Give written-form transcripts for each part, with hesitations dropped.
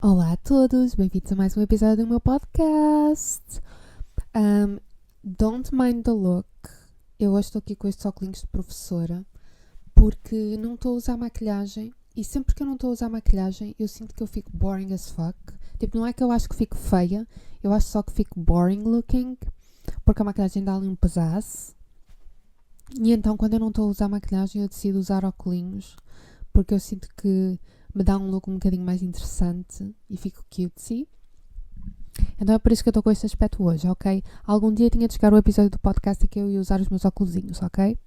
Olá a todos, bem-vindos a mais um episódio do meu podcast. Don't mind the look. Eu hoje estou aqui com estes óculos de professora porque não estou a usar maquilhagem e sempre que eu não estou a usar maquilhagem eu sinto que eu fico boring as fuck. Tipo, não é que eu acho que fico feia, eu acho só que fico boring looking porque a maquilhagem dá ali um pesaço. E então quando eu não estou a usar maquilhagem eu decido usar óculos porque eu sinto que me dá um look um bocadinho mais interessante e fico cutesy. Então é por isso que eu estou com este aspecto hoje, ok? Algum dia tinha de chegar o episódio do podcast em que eu ia usar os meus óculosinhos, ok?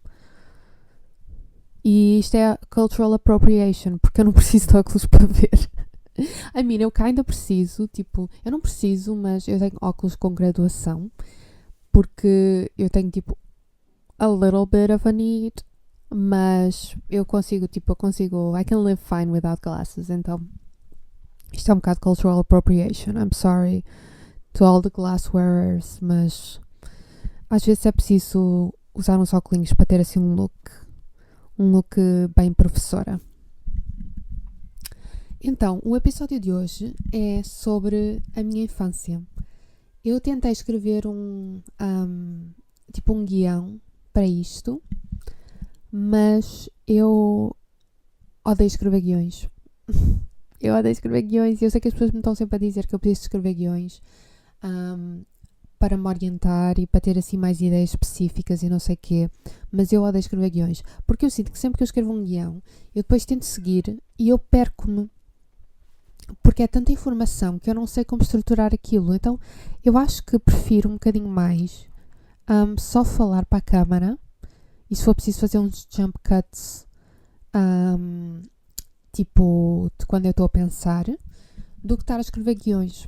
E isto é cultural appropriation, porque eu não preciso de óculos para ver. I mean, eu ainda preciso, tipo, eu não preciso, mas eu tenho óculos com graduação, porque eu tenho, tipo, a little bit of a need, mas eu consigo, I can live fine without glasses, então isto é um bocado cultural appropriation, I'm sorry to all the glass wearers, mas às vezes é preciso usar uns óculos para ter assim um look bem professora. Então, o episódio de hoje é sobre a minha infância. Eu tentei escrever um guião para isto, mas eu odeio escrever guiões. Eu odeio escrever guiões e eu sei que as pessoas me estão sempre a dizer que eu preciso escrever guiões para me orientar e para ter assim mais ideias específicas e não sei o quê, mas eu odeio escrever guiões, porque eu sinto que sempre que eu escrevo um guião, eu depois tento seguir e eu perco-me, porque é tanta informação que eu não sei como estruturar aquilo, então eu acho que prefiro um bocadinho mais só falar para a câmara e se for preciso fazer uns jump cuts tipo de quando eu estou a pensar, do que estar a escrever guiões.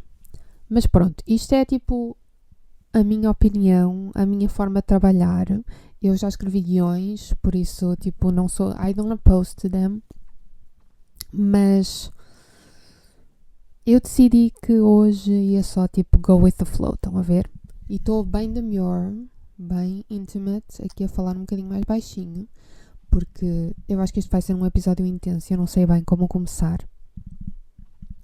Mas pronto, isto é tipo a minha opinião, a minha forma de trabalhar. Eu já escrevi guiões, por isso tipo não sou, I don't oppose to them, mas eu decidi que hoje ia só tipo go with the flow, estão a ver? E estou bem demure, bem intimate, aqui a falar um bocadinho mais baixinho, porque eu acho que isto vai ser um episódio intenso e eu não sei bem como começar.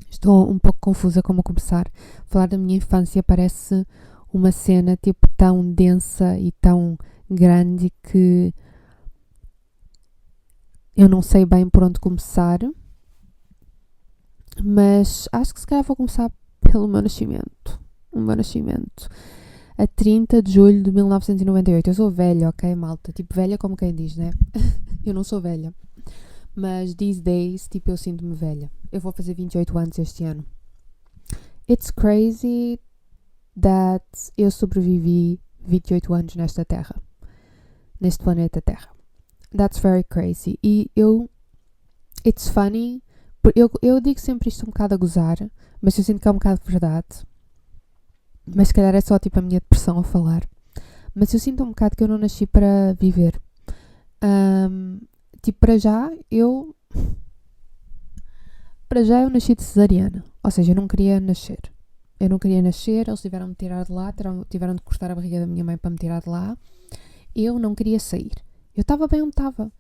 Estou um pouco confusa como começar. Falar da minha infância parece uma cena tipo tão densa e tão grande que eu não sei bem por onde começar. Mas acho que se calhar vou começar pelo meu nascimento. O meu nascimento. A 30 de julho de 1998. Eu sou velha, ok, malta? Tipo, velha como quem diz, né? Eu não sou velha. Mas these days, tipo, eu sinto-me velha. Eu vou fazer 28 anos este ano. It's crazy that eu sobrevivi 28 anos nesta terra. Neste planeta Terra. That's very crazy. E it's funny. Eu digo sempre isto um bocado a gozar, mas eu sinto que é um bocado verdade. Mas se calhar é só tipo a minha depressão a falar. Mas eu sinto um bocado que eu não nasci para viver. Tipo, para já eu nasci de cesariana. Ou seja, eu não queria nascer. Eles tiveram de me tirar de lá, tiveram de cortar a barriga da minha mãe para me tirar de lá. Eu não queria sair. Eu estava bem onde estava.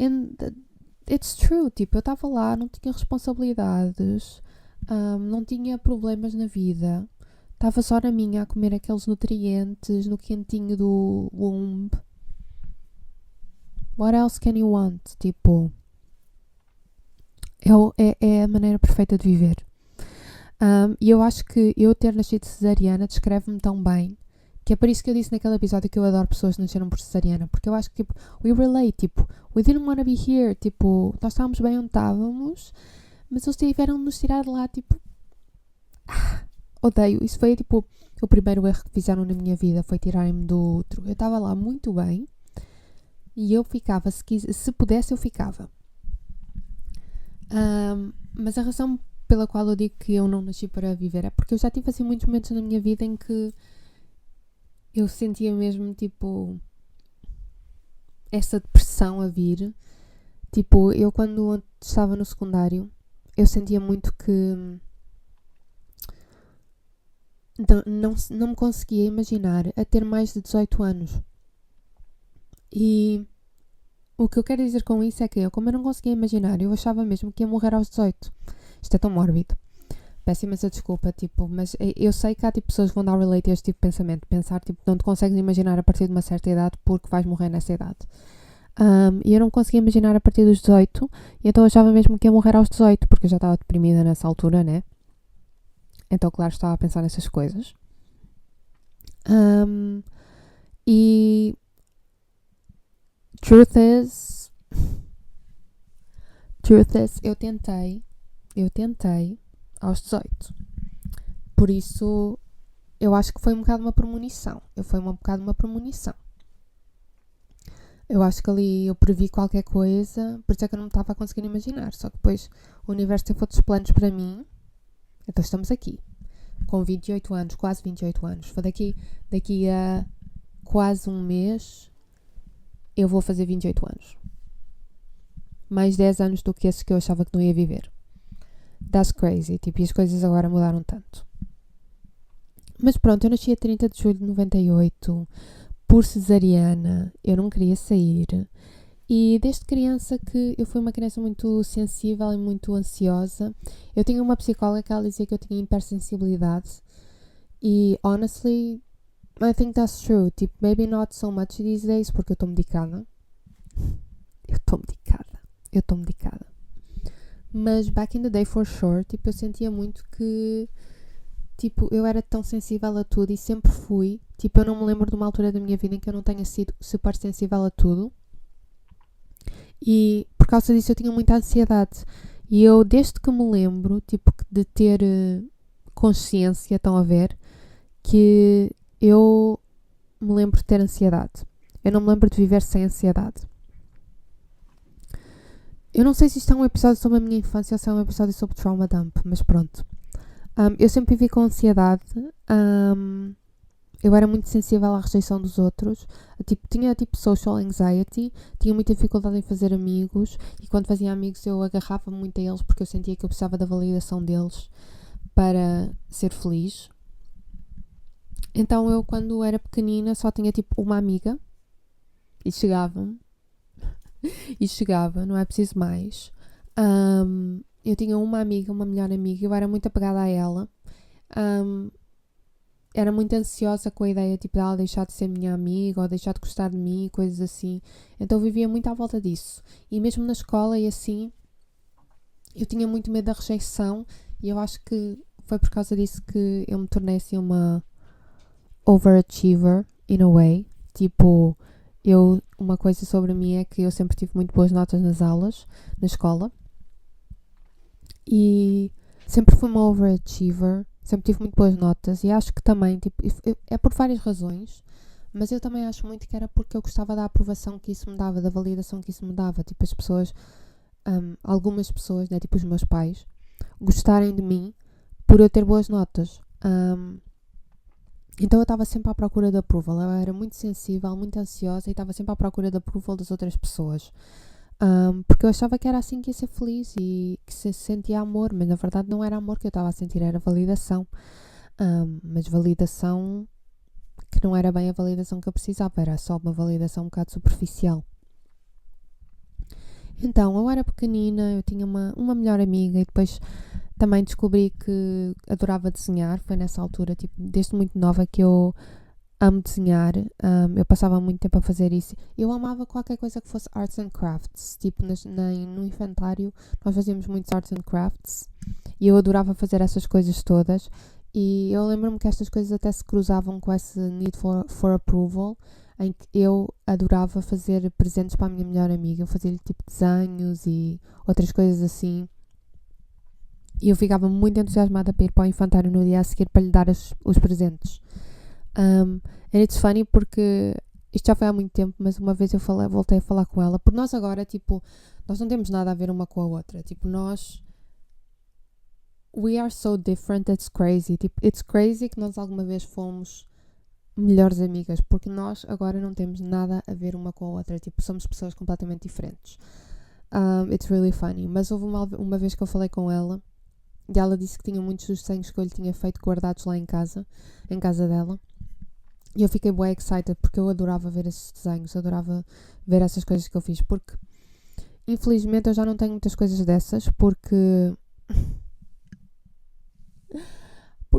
And it's true, tipo, eu estava lá, não tinha responsabilidades, não tinha problemas na vida. Estava só na minha a comer aqueles nutrientes no quentinho do womb. What else can you want? Tipo, é a maneira perfeita de viver. E eu acho que eu ter nascido cesariana descreve-me tão bem, que é por isso que eu disse naquele episódio que eu adoro pessoas que nasceram por cesariana, porque eu acho que, tipo, we relate, tipo, we didn't want to be here, tipo, nós estávamos bem onde estávamos, mas eles tiveram de nos tirar de lá, tipo, odeio. Isso foi, tipo, o primeiro erro que fizeram na minha vida, foi tirarem-me do útero. Eu estava lá muito bem, e eu ficava, se pudesse eu ficava. Mas a razão pela qual eu digo que eu não nasci para viver é porque eu já tive assim muitos momentos na minha vida em que eu sentia mesmo tipo essa depressão a vir. Tipo, eu quando estava no secundário eu sentia muito que não me conseguia imaginar a ter mais de 18 anos. E o que eu quero dizer com isso é que como eu não conseguia imaginar, eu achava mesmo que ia morrer aos 18. Isto é tão mórbido. peço imensa desculpa, tipo, mas eu sei que há tipo pessoas que vão dar relate a este tipo de pensamento, pensar, tipo, não te consegues imaginar a partir de uma certa idade porque vais morrer nessa idade. E eu não conseguia imaginar a partir dos 18, e então eu achava mesmo que ia morrer aos 18, porque eu já estava deprimida nessa altura, né? Então, claro, estava a pensar nessas coisas. E truth is, eu tentei aos 18. Por isso, eu acho que foi um bocado uma premonição. Eu acho que ali eu previ qualquer coisa, por isso é que eu não me estava a conseguir imaginar. Só que depois o universo teve outros planos para mim. Então estamos aqui, com 28 anos, quase 28 anos. Foi daqui a quase um mês, eu vou fazer 28 anos. Mais 10 anos do que esses que eu achava que não ia viver. That's crazy. Tipo, e as coisas agora mudaram tanto. Mas pronto, eu nasci a 30 de julho de 98, por cesariana, eu não queria sair. E desde criança que eu fui uma criança muito sensível e muito ansiosa. Eu tinha uma psicóloga que ela dizia que eu tinha hipersensibilidade. E honestly, I think that's true. Tipo, maybe not so much these days, porque eu estou medicada. Eu estou medicada. Mas back in the day, for sure, tipo, eu sentia muito que, tipo, eu era tão sensível a tudo e sempre fui. Tipo, eu não me lembro de uma altura da minha vida em que eu não tenha sido super sensível a tudo. E por causa disso eu tinha muita ansiedade. E eu, desde que me lembro, tipo, de ter consciência, estão a ver, que eu me lembro de ter ansiedade. Eu não me lembro de viver sem ansiedade. Eu não sei se isto é um episódio sobre a minha infância ou se é um episódio sobre trauma dump, mas pronto. Eu sempre vivi com ansiedade. Eu era muito sensível à rejeição dos outros. Tinha social anxiety. Tinha muita dificuldade em fazer amigos. E quando fazia amigos eu agarrava muito a eles porque eu sentia que eu precisava da validação deles para ser feliz. Então eu, quando era pequenina, só tinha tipo uma amiga. E chegava, não é preciso mais. Eu tinha uma amiga, uma melhor amiga, eu era muito apegada a ela. Era muito ansiosa com a ideia tipo, dela deixar de ser minha amiga ou deixar de gostar de mim, coisas assim. Então eu vivia muito à volta disso. E mesmo na escola e assim, eu tinha muito medo da rejeição e eu acho que foi por causa disso que eu me tornei assim uma overachiever, in a way. Tipo, uma coisa sobre mim é que eu sempre tive muito boas notas nas aulas, na escola. E sempre fui uma overachiever, sempre tive muito boas notas e acho que também, tipo, é por várias razões, mas eu também acho muito que era porque eu gostava da aprovação que isso me dava, da validação que isso me dava. Tipo, as pessoas, algumas pessoas, né, tipo os meus pais, gostarem de mim por eu ter boas notas. Então eu estava sempre à procura de approval. Eu era muito sensível, muito ansiosa e estava sempre à procura de approval das outras pessoas. Porque eu achava que era assim que ia ser feliz e que se sentia amor, mas na verdade não era amor que eu estava a sentir, era validação. Mas validação que não era bem a validação que eu precisava, era só uma validação um bocado superficial. Então, eu era pequenina, eu tinha uma melhor amiga e depois também descobri que adorava desenhar. Foi nessa altura, tipo, desde muito nova que eu amo desenhar. Eu passava muito tempo a fazer isso. Eu amava qualquer coisa que fosse arts and crafts. Tipo, no infantário nós fazíamos muitos arts and crafts e eu adorava fazer essas coisas todas. E eu lembro-me que estas coisas até se cruzavam com esse need for approval, em que eu adorava fazer presentes para a minha melhor amiga. Eu fazia-lhe tipo desenhos e outras coisas assim. E eu ficava muito entusiasmada para ir para o infantário no dia a seguir para lhe dar os presentes. And it's funny porque isto já foi há muito tempo, mas uma vez eu voltei a falar com ela, porque nós agora, tipo, nós não temos nada a ver uma com a outra. Tipo, we are so different, it's crazy. Tipo, it's crazy que nós alguma vez fomos melhores amigas, porque nós agora não temos nada a ver uma com a outra. Tipo, somos pessoas completamente diferentes. It's really funny. Mas houve uma vez que eu falei com ela e ela disse que tinha muitos dos desenhos que eu lhe tinha feito guardados lá em casa dela. E eu fiquei bué excited porque eu adorava ver esses desenhos, adorava ver essas coisas que eu fiz, porque infelizmente eu já não tenho muitas coisas dessas, porque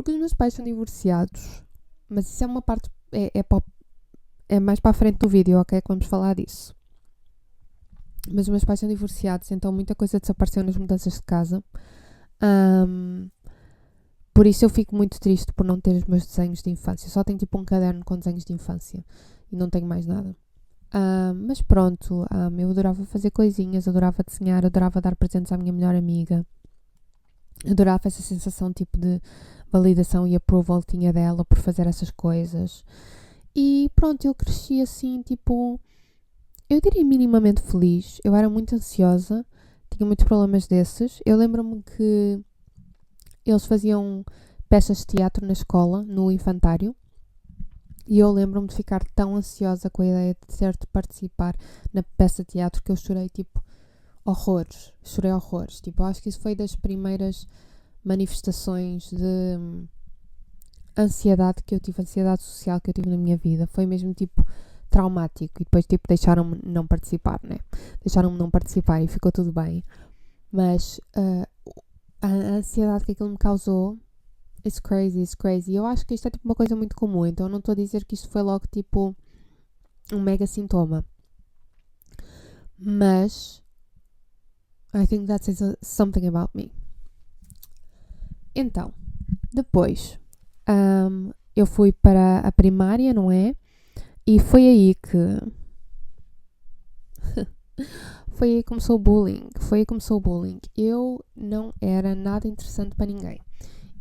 Porque os meus pais são divorciados, mas isso é uma parte, é mais para a frente do vídeo, ok? Que vamos falar disso. Mas os meus pais são divorciados, então muita coisa desapareceu nas mudanças de casa. Por isso eu fico muito triste por não ter os meus desenhos de infância. Só tenho tipo um caderno com desenhos de infância e não tenho mais nada. Mas pronto, eu adorava fazer coisinhas, adorava desenhar, adorava dar presentes à minha melhor amiga. Adorava essa sensação tipo de validação e approval que tinha dela por fazer essas coisas. E pronto, eu cresci assim, tipo, eu diria minimamente feliz. Eu era muito ansiosa, tinha muitos problemas desses. Eu lembro-me que eles faziam peças de teatro na escola, no infantário. E eu lembro-me de ficar tão ansiosa com a ideia de ter de participar na peça de teatro que eu chorei, tipo, horrores. Chorei horrores. Tipo, acho que isso foi das primeiras manifestações de ansiedade que eu tive, ansiedade social que eu tive na minha vida. Foi mesmo, tipo, traumático. E depois, tipo, deixaram-me não participar, né? Deixaram-me não participar e ficou tudo bem. Mas a ansiedade que aquilo me causou, it's crazy, it's crazy. Eu acho que isto é tipo uma coisa muito comum, então eu não estou a dizer que isto foi logo tipo um mega sintoma. Mas I think that says something about me. Então, depois eu fui para a primária, não é? E foi aí que foi aí que começou o bullying. Foi aí que começou o bullying. Eu não era nada interessante para ninguém.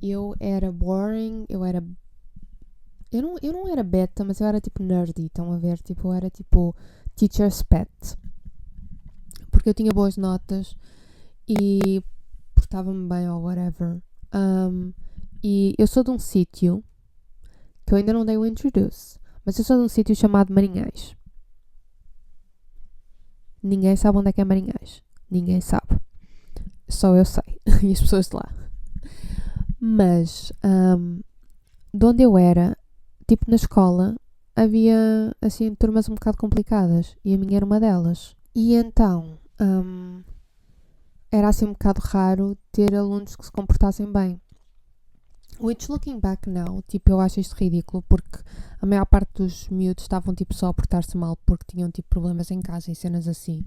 Eu era boring, eu não era beta, mas eu era tipo nerdy, estão a ver? Tipo, eu era tipo teacher's pet. Porque eu tinha boas notas e portava-me bem ou whatever. E eu sou de um sítio que eu ainda não dei o introduce, mas eu sou de um sítio chamado Marinhais. Ninguém sabe onde é que é Marinhais. Ninguém sabe. Só eu sei. E as pessoas de lá. Mas de onde eu era, tipo na escola, havia assim turmas um bocado complicadas e a minha era uma delas. E então era assim um bocado raro ter alunos que se comportassem bem. Which, looking back now, tipo, eu acho isto ridículo porque a maior parte dos miúdos estavam tipo só a portar-se mal porque tinham tipo problemas em casa e cenas assim.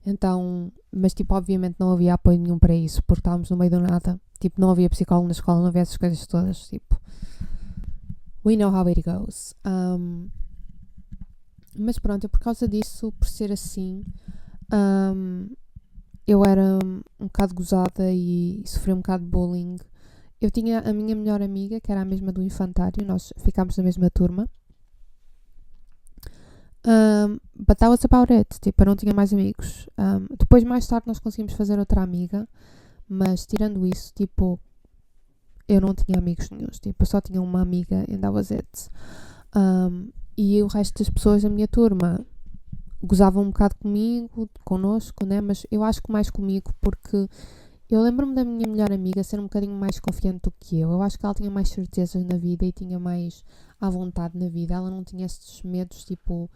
Então, mas tipo, obviamente não havia apoio nenhum para isso porque estávamos no meio do nada. Tipo, não havia psicólogo na escola, não havia essas coisas todas, tipo. We know how it goes. Mas pronto, eu por causa disso, por ser assim, eu era um bocado gozada e sofri um bocado de bullying. Eu tinha a minha melhor amiga, que era a mesma do infantário, nós ficámos na mesma turma. But that was about it. Tipo, eu não tinha mais amigos. Depois, mais tarde, nós conseguimos fazer outra amiga. Mas, tirando isso, tipo, eu não tinha amigos nenhuns. Tipo, eu só tinha uma amiga and that was it. E o resto das pessoas da minha turma gozavam um bocado comigo, connosco, né? Mas eu acho que mais comigo porque eu lembro-me da minha melhor amiga ser um bocadinho mais confiante do que eu. Eu acho que ela tinha mais certezas na vida e tinha mais à vontade na vida. Ela não tinha esses medos, tipo,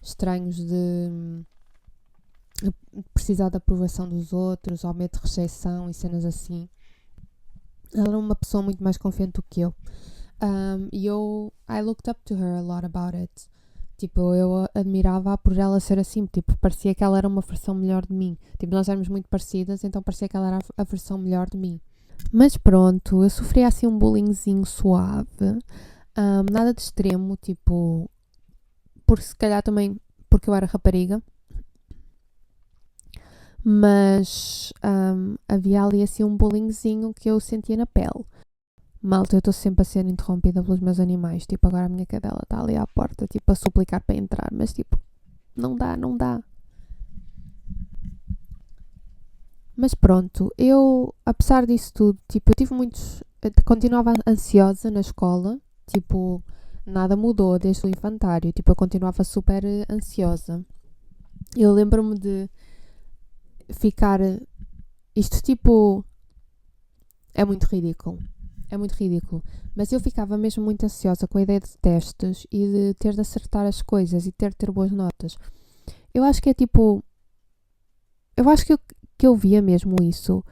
estranhos de precisar da aprovação dos outros ou medo de rejeição e cenas assim. Ela era uma pessoa muito mais confiante do que eu. E I looked up to her a lot about it. Tipo, eu admirava-a por ela ser assim. Tipo, parecia que ela era uma versão melhor de mim. Tipo, nós éramos muito parecidas, então parecia que ela era a versão melhor de mim. Mas pronto, eu sofria assim um bullyingzinho suave. Nada de extremo, tipo... Porque se calhar também porque eu era rapariga. Mas havia ali assim um bullyingzinho que eu sentia na pele. Malta, eu estou sempre a ser interrompida pelos meus animais. Tipo, agora a minha cadela está ali à porta, tipo, a suplicar para entrar. Mas, tipo, não dá. Mas pronto, eu, apesar disso tudo, tipo, eu tive muitos... continuava ansiosa na escola. Tipo, nada mudou desde o infantário. Tipo, eu continuava super ansiosa. Eu lembro-me de ficar... Isto, tipo... É muito ridículo. Mas eu ficava mesmo muito ansiosa com a ideia de testes e de ter de acertar as coisas e ter de ter boas notas. Eu acho que é tipo... Eu acho que eu via mesmo isso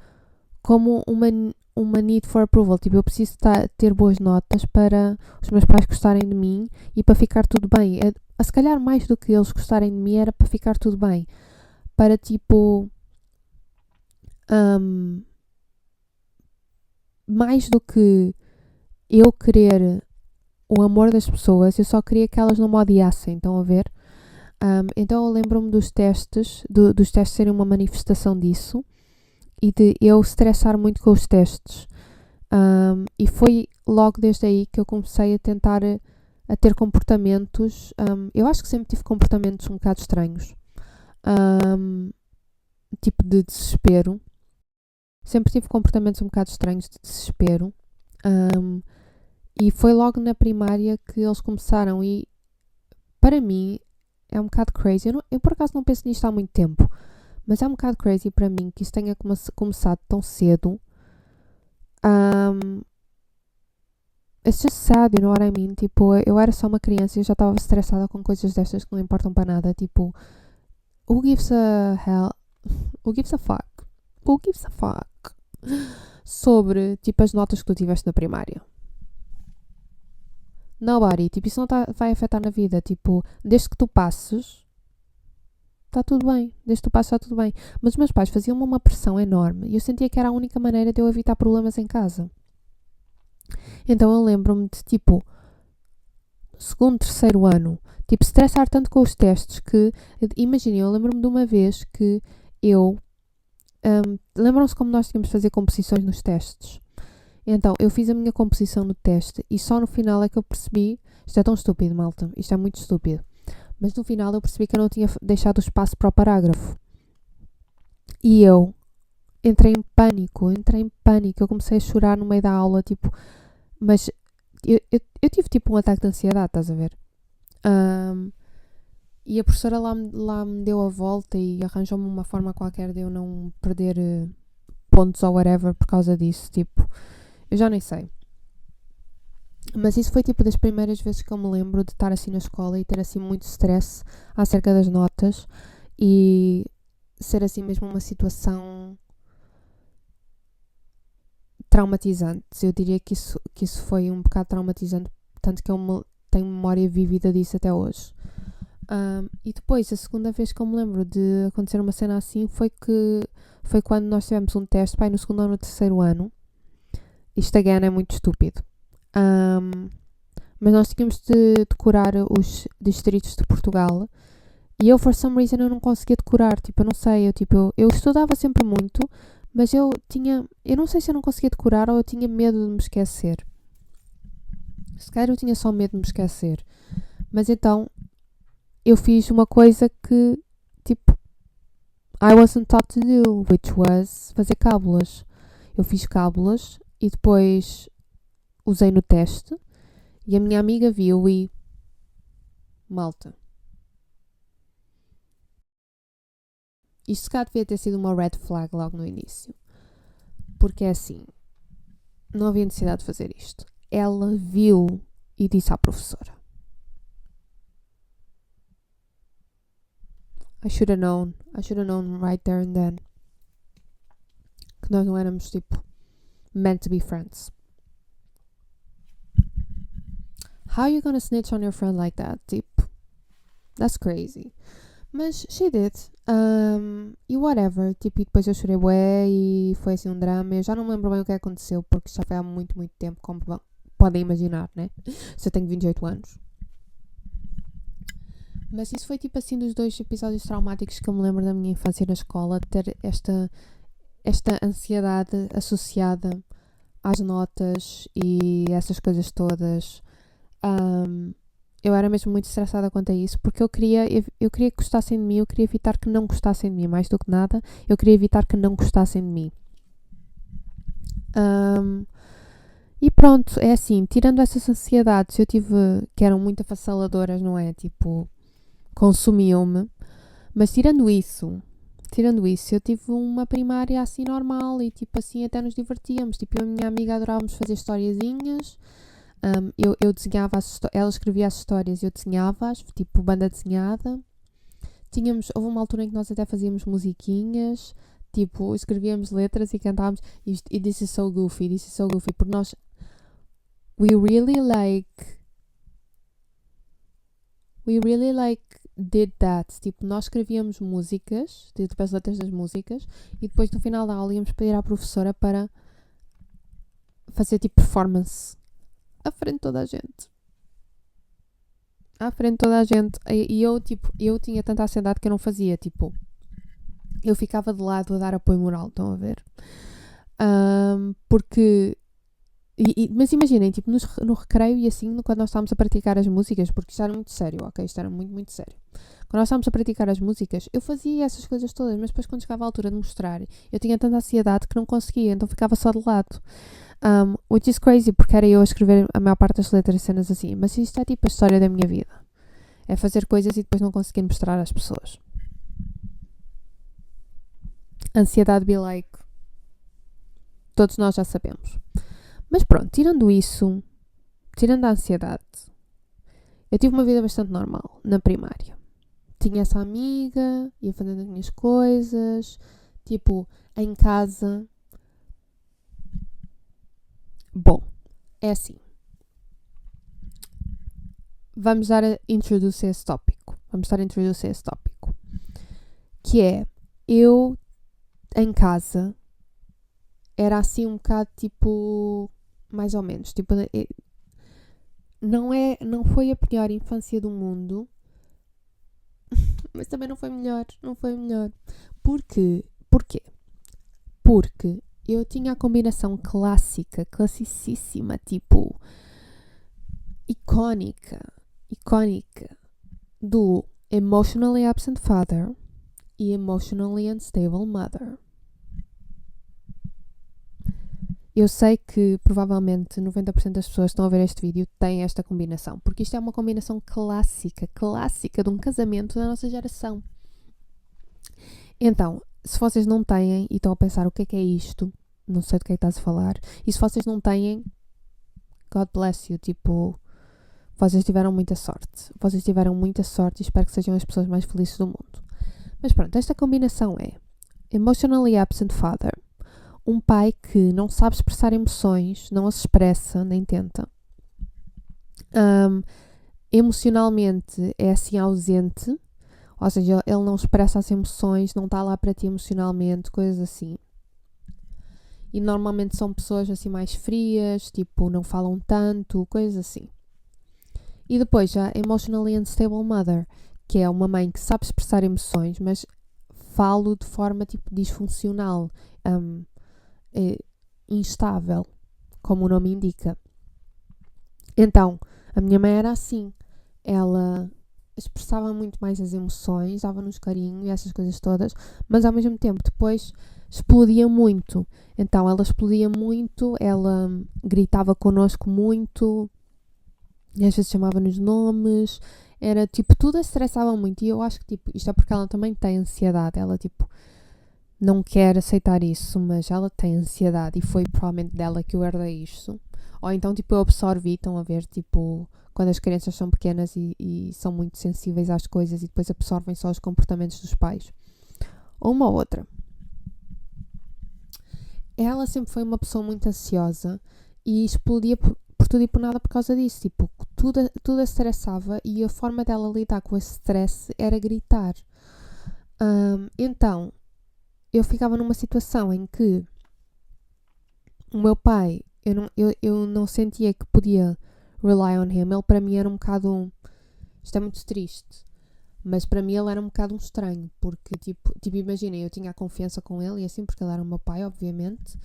como uma need for approval. Tipo, eu preciso ter boas notas para os meus pais gostarem de mim e para ficar tudo bem. Se calhar mais do que eles gostarem de mim era para ficar tudo bem. Para tipo... mais do que eu querer o amor das pessoas, eu só queria que elas não me odiassem, estão a ver? Então eu lembro-me dos testes, dos testes serem uma manifestação disso e de eu estressar muito com os testes. E foi logo desde aí que eu comecei a tentar a ter comportamentos, eu acho que sempre tive comportamentos um bocado estranhos, tipo de desespero. Sempre tive comportamentos um bocado estranhos de desespero. E foi logo na primária que eles começaram e, para mim, é um bocado crazy. Eu por acaso não penso nisto há muito tempo, mas é um bocado crazy para mim que isto tenha começado tão cedo. It's just sad, you know what I mean? Tipo, eu era só uma criança e eu já estava estressada com coisas destas que não importam para nada. Tipo, who gives a hell? Who gives a fuck? Who gives a fuck? Sobre, tipo, as notas que tu tiveste na primária. Nobody. Tipo, isso não vai afetar na vida. Tipo, desde que tu passes, está tudo bem. Desde que tu passes, está tudo bem. Mas os meus pais faziam-me uma pressão enorme e eu sentia que era a única maneira de eu evitar problemas em casa. Então eu lembro-me de, tipo, segundo, terceiro ano, tipo, estressar tanto com os testes que, imaginem, eu lembro-me de uma vez que eu, lembram-se como nós tínhamos de fazer composições nos testes? Então, eu fiz a minha composição no teste e só no final é que eu percebi, isto é tão estúpido, malta, isto é muito estúpido, mas no final eu percebi que eu não tinha deixado o espaço para o parágrafo. E eu entrei em pânico, eu comecei a chorar no meio da aula, tipo, mas eu tive tipo um ataque de ansiedade, estás a ver? E a professora lá me deu a volta e arranjou-me uma forma qualquer de eu não perder pontos ou whatever por causa disso, tipo, eu já nem sei. Mas isso foi tipo das primeiras vezes que eu me lembro de estar assim na escola e ter assim muito stress acerca das notas e ser assim mesmo uma situação traumatizante. Eu diria que isso foi um bocado traumatizante, tanto que eu tenho memória vívida disso até hoje. E depois, a segunda vez que eu me lembro de acontecer uma cena assim foi quando nós tivemos um teste, no segundo ou no terceiro ano. Isto again é muito estúpido. Mas nós tínhamos de decorar os distritos de Portugal e eu, for some reason, eu não conseguia decorar. Tipo, eu não sei, eu estudava sempre muito, mas eu não sei se eu não conseguia decorar ou eu tinha medo de me esquecer. Se calhar eu tinha só medo de me esquecer. Mas então, eu fiz uma coisa que, tipo, I wasn't taught to do, which was fazer cábulas. Eu fiz cábulas e depois usei no teste e a minha amiga viu e... Malta. Isto se calhar devia ter sido uma red flag logo no início. Porque é assim, não havia necessidade de fazer isto. Ela viu e disse à professora. I should have known right there and then. Que nós não éramos, tipo, meant to be friends. How are you gonna snitch on your friend like that? Tipo, that's crazy. Mas she did. E whatever. Tipo, e depois eu chorei bué e foi assim um drama. Eu já não me lembro bem o que aconteceu porque já foi há muito, muito tempo, como podem imaginar, né? Se eu tenho 28 anos. Mas isso foi tipo assim dos 2 episódios traumáticos que eu me lembro da minha infância na escola, ter esta ansiedade associada às notas e essas coisas todas. Eu era mesmo muito estressada quanto a isso, porque eu queria que gostassem de mim, eu queria evitar que não gostassem de mim, mais do que nada, eu queria evitar que não gostassem de mim. E pronto, é assim, tirando essas ansiedades, eu tive, que eram muito avassaladoras, não é? Tipo, consumiam-me, mas tirando isso, eu tive uma primária assim normal e tipo assim até nos divertíamos, tipo eu e a minha amiga adorávamos fazer historiazinhas. Eu desenhava ela escrevia as histórias e eu desenhava-as, tipo banda desenhada. Houve uma altura em que nós até fazíamos musiquinhas, Tipo, escrevíamos letras e cantávamos e this is so goofy, porque nós we really like did that. Tipo, nós escrevíamos músicas, tipo as letras das músicas, e depois no final da aula íamos pedir à professora para fazer tipo performance à frente de toda a gente. E eu tinha tanta ansiedade que eu não fazia, tipo, eu ficava de lado a dar apoio moral, estão a ver? Porque mas imaginem, tipo, no recreio e assim, quando nós estávamos a praticar as músicas, porque isto era muito sério, ok? Isto era muito, muito sério. Quando nós estávamos a praticar as músicas, eu fazia essas coisas todas, mas depois quando chegava a altura de mostrar, eu tinha tanta ansiedade que não conseguia, então ficava só de lado. Which is crazy, porque era eu a escrever a maior parte das letras e cenas assim, mas isto é tipo a história da minha vida. É fazer coisas e depois não conseguir mostrar às pessoas. Ansiedade be like. Todos nós já sabemos. Mas pronto, tirando isso, tirando a ansiedade, eu tive uma vida bastante normal na primária. Tinha essa amiga, ia fazendo as minhas coisas, tipo, em casa. Bom, é assim. Vamos dar a introduzir esse tópico. Que é, eu, em casa, era assim um bocado tipo, mais ou menos, tipo, não foi a pior infância do mundo, mas também não foi melhor. Porquê? Porque eu tinha a combinação classicíssima, tipo, icónica, do emotionally absent father e emotionally unstable mother. Eu sei que provavelmente 90% das pessoas que estão a ver este vídeo têm esta combinação, porque isto é uma combinação clássica de um casamento da nossa geração. Então, se vocês não têm e estão a pensar o que é isto, não sei do que é que estás a falar, e se vocês não têm, God bless you, tipo, vocês tiveram muita sorte e espero que sejam as pessoas mais felizes do mundo. Mas pronto, esta combinação é emotionally absent father, um pai que não sabe expressar emoções, não as expressa, nem tenta. Emocionalmente é assim ausente, ou seja, ele não expressa as emoções, não está lá para ti emocionalmente, coisas assim. E normalmente são pessoas assim mais frias, tipo, não falam tanto, coisas assim. E depois já emotionally unstable mother, que é uma mãe que sabe expressar emoções, mas falo de forma tipo disfuncional, instável, como o nome indica. Então, a minha mãe era assim. Ela expressava muito mais as emoções, dava-nos carinho e essas coisas todas, mas ao mesmo tempo depois explodia muito. Então ela explodia muito, ela gritava connosco muito, e às vezes chamava-nos nomes, era tipo, tudo a estressava muito. E eu acho que tipo, isto é porque ela também tem ansiedade, ela tipo não quer aceitar isso, mas ela tem ansiedade e foi provavelmente dela que eu herdei isto. Ou então, tipo, eu absorvi, estão a ver, tipo, quando as crianças são pequenas e são muito sensíveis às coisas e depois absorvem só os comportamentos dos pais. Ou uma ou outra. Ela sempre foi uma pessoa muito ansiosa e explodia por tudo e por nada por causa disso. Tipo, tudo a estressava e a forma dela lidar com esse stress era gritar. Então, eu ficava numa situação em que o meu pai, eu não sentia que podia rely on him. Ele para mim era um bocado, isto é muito triste, mas para mim ele era um bocado um estranho, porque tipo imaginem, eu tinha a confiança com ele e assim, porque ele era o meu pai, obviamente,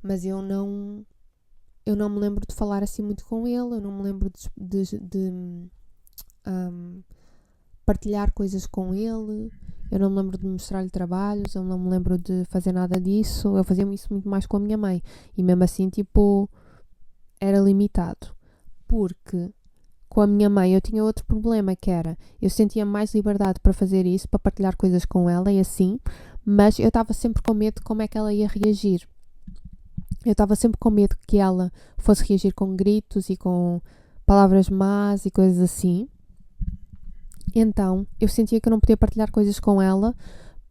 mas eu não me lembro de falar assim muito com ele, eu não me lembro de partilhar coisas com ele, eu não me lembro de mostrar-lhe trabalhos, eu não me lembro de fazer nada disso, eu fazia isso muito mais com a minha mãe, e mesmo assim, tipo, era limitado, porque com a minha mãe eu tinha outro problema, que era, eu sentia mais liberdade para fazer isso, para partilhar coisas com ela e assim, mas eu estava sempre com medo de como é que ela ia reagir. Eu estava sempre com medo que ela fosse reagir com gritos e com palavras más e coisas assim. Então, eu sentia que eu não podia partilhar coisas com ela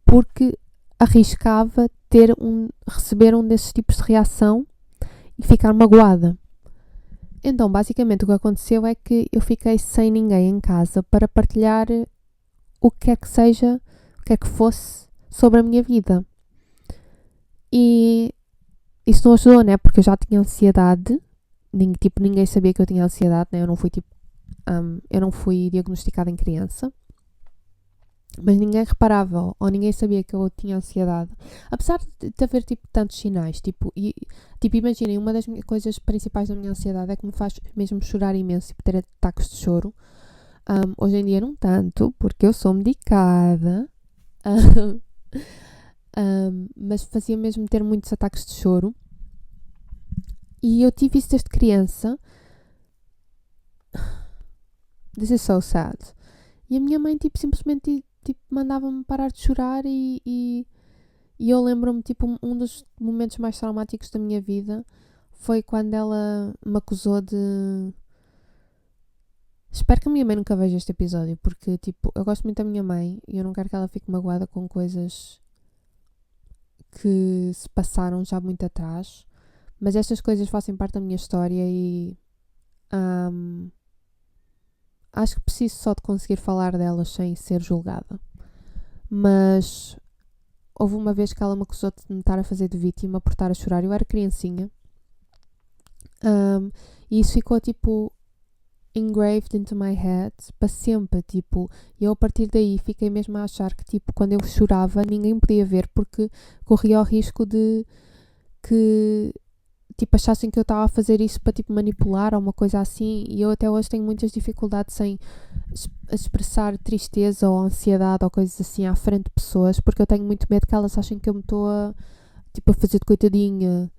porque arriscava receber um desses tipos de reação e ficar magoada. Então, basicamente, o que aconteceu é que eu fiquei sem ninguém em casa para partilhar o que quer que seja, o que quer que fosse sobre a minha vida. E isso não ajudou, né? Porque eu já tinha ansiedade. Ninguém sabia que eu tinha ansiedade, né? Eu não fui diagnosticada em criança. Mas ninguém reparava ou ninguém sabia que eu tinha ansiedade. Apesar de haver tantos sinais. Imaginem, uma das coisas principais da minha ansiedade é que me faz mesmo chorar imenso e ter ataques de choro. Hoje em dia não tanto, porque eu sou medicada. Mas fazia mesmo ter muitos ataques de choro. E eu tive isso desde criança. This is so sad. E a minha mãe, simplesmente mandava-me parar de chorar e eu lembro-me, um dos momentos mais traumáticos da minha vida foi quando ela me acusou de... Espero que a minha mãe nunca veja este episódio, porque, eu gosto muito da minha mãe e eu não quero que ela fique magoada com coisas que se passaram já muito atrás. Mas estas coisas fazem parte da minha história e... acho que preciso só de conseguir falar delas sem ser julgada. Mas houve uma vez que ela me acusou de me estar a fazer de vítima por estar a chorar. Eu era criancinha. E isso ficou engraved into my head para sempre. E eu a partir daí fiquei mesmo a achar que quando eu chorava ninguém podia ver porque corria o risco de que achassem que eu estava a fazer isso para manipular ou uma coisa assim. E eu até hoje tenho muitas dificuldades em expressar tristeza ou ansiedade ou coisas assim à frente de pessoas, porque eu tenho muito medo que elas achem que eu me estou a fazer de coitadinha,